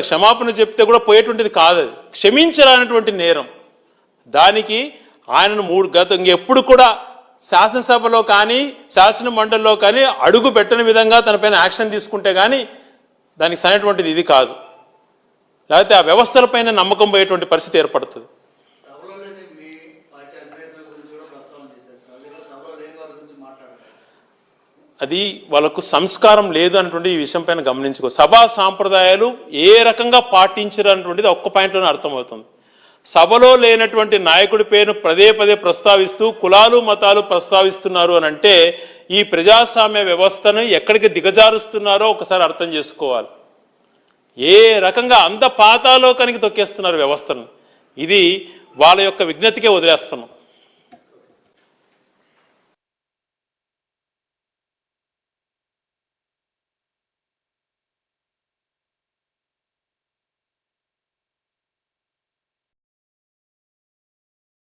క్షమాపణ చెప్తే కూడా పోయేటువంటిది కాదు, అది క్షమించరానటువంటి నేరం. దానికి ఆయనను ఎప్పుడు కూడా శాసనసభలో కానీ శాసన మండలిలో కానీ అడుగు పెట్టని విధంగా తనపైన యాక్షన్ తీసుకుంటే కానీ దానికి సరైనటువంటిది ఇది కాదు. లేకపోతే ఆ వ్యవస్థలపైన నమ్మకం పోయేటువంటి పరిస్థితి ఏర్పడుతుంది. అది వాళ్ళకు సంస్కారం లేదు అన్నటువంటి ఈ విషయం పైన గమనించుకో. సభా సాంప్రదాయాలు ఏ రకంగా పాటించరు అన్నటువంటిది ఒక్క పాయింట్లోనే అర్థమవుతుంది. సభలో లేనటువంటి నాయకుడి పేరును పదే పదే ప్రస్తావిస్తూ కులాలు మతాలు ప్రస్తావిస్తున్నారు అని అంటే ఈ ప్రజాస్వామ్య వ్యవస్థను ఎక్కడికి దిగజారుస్తున్నారో ఒకసారి అర్థం చేసుకోవాలి. ఏ రకంగా అంత పాతాలోకానికి తొక్కేస్తున్నారు వ్యవస్థను. ఇది వాళ్ళ యొక్క విజ్ఞతకే వదిలేస్తున్నాం.